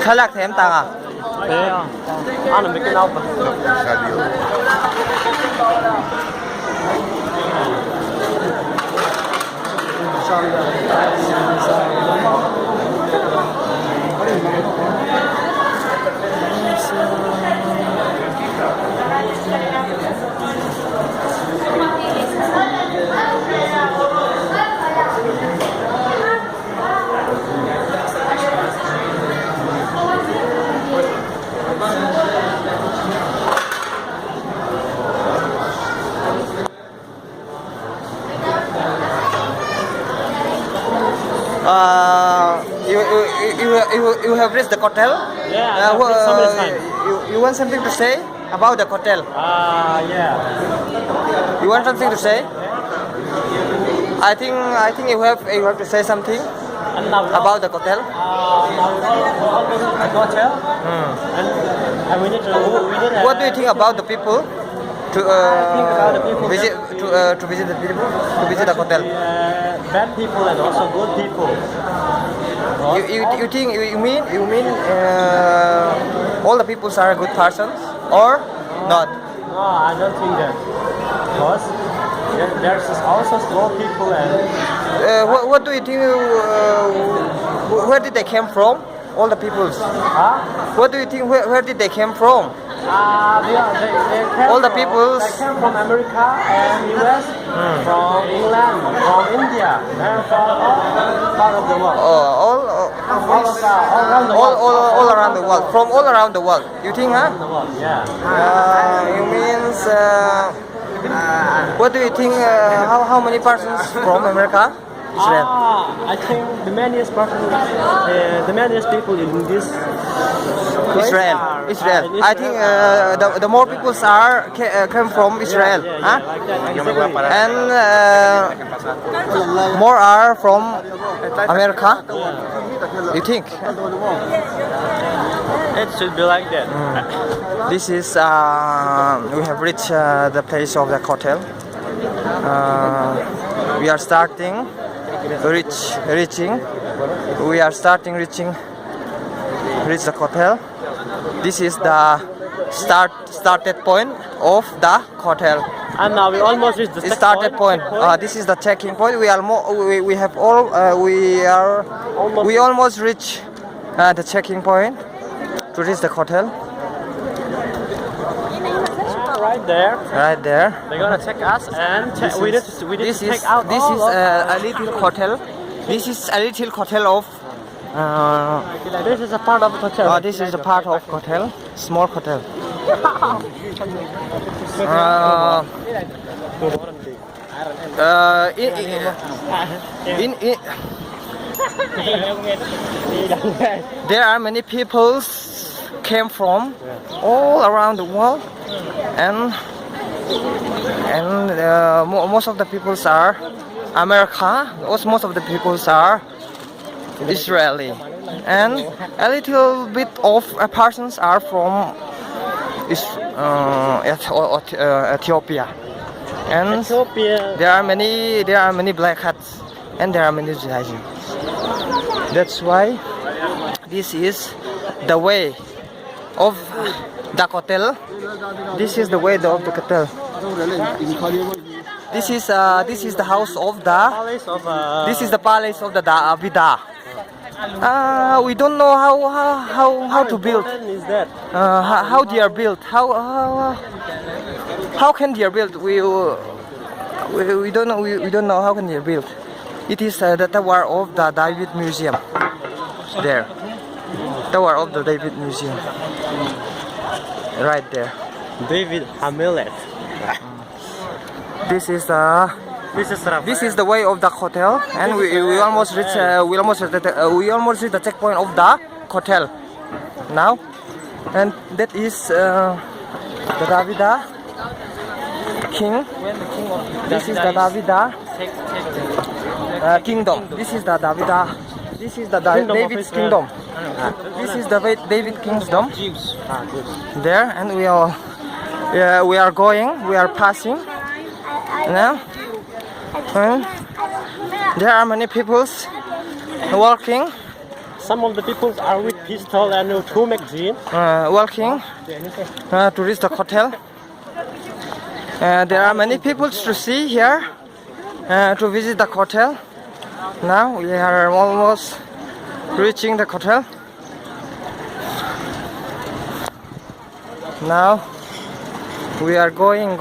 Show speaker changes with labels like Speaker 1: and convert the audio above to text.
Speaker 1: Salak thêm tàng à?
Speaker 2: Thế à? Ăn là mấy cái nóc à?
Speaker 1: You have reached the hotel?
Speaker 2: Yeah, so many times.
Speaker 1: You want something to say about the hotel?
Speaker 2: Yeah.
Speaker 1: You want something to say? I think you have to say something about the hotel.
Speaker 2: The hotel. And we need to.
Speaker 1: What do you think about the people to visit to visit the people to visit the hotel?
Speaker 2: Bad people and also good people.
Speaker 1: You think you mean all the people are good persons or not?
Speaker 2: No, I don't think that. Because there's also slow people and.
Speaker 1: What do you think? Where did they came from? All the peoples. What do you think? Where did they came from?
Speaker 2: They came
Speaker 1: all the peoples.
Speaker 2: They came from America and US, from England, from India, and from all part of the world.
Speaker 1: All
Speaker 2: around the world.
Speaker 1: All around the world. From all around the world. You think, huh?
Speaker 2: The world, yeah.
Speaker 1: You means. What do you think? How many persons from America? Israel.
Speaker 2: I think the maniest person, the maniest people in this place
Speaker 1: Israel. I think the more people are come from Israel,
Speaker 2: yeah, like that, exactly.
Speaker 1: And more are from America. You think?
Speaker 2: It should be like that.
Speaker 1: This is we have reached the place of the hotel. We are starting reaching. We are starting reach the hotel. This is the started point of the hotel.
Speaker 2: And now we almost reached the
Speaker 1: started point. This is the checking point. We almost reach the checking point to reach the hotel.
Speaker 2: Right there. They're gonna check us and we need to check out.
Speaker 1: This is a little hotel. This is a little hotel of.
Speaker 2: This is a part of the hotel.
Speaker 1: This is a part of hotel. Small hotel. There are many people came from all around the world, and most of the people are America. Most of the people are Israeli, and a little bit of persons are from Ethiopia. And there are many black hats, and there are many Judaism. That's why this is the way of the hotel. This is the way of the hotel. This is the house of the. This is the palace of the Davidah. We don't know how to build. How they are built? How can they are built? We don't know. We don't know how can they are built. It is the tower of the David Museum. There, tower of the David Museum. Right there.
Speaker 2: David Hamelech.
Speaker 1: This is the way of the hotel, and we almost reach the checkpoint of the hotel now, and that is the Davidah king. This is the Davidah kingdom. This is the Davidah. This is the David's kingdom. This is the David kingdom. There, and we are passing now. And there are many people walking
Speaker 2: some of the people are with pistol and two magazine.
Speaker 1: Walking to reach the hotel. There are many people to see here to visit the hotel. Now we are almost reaching the hotel. Now we are going.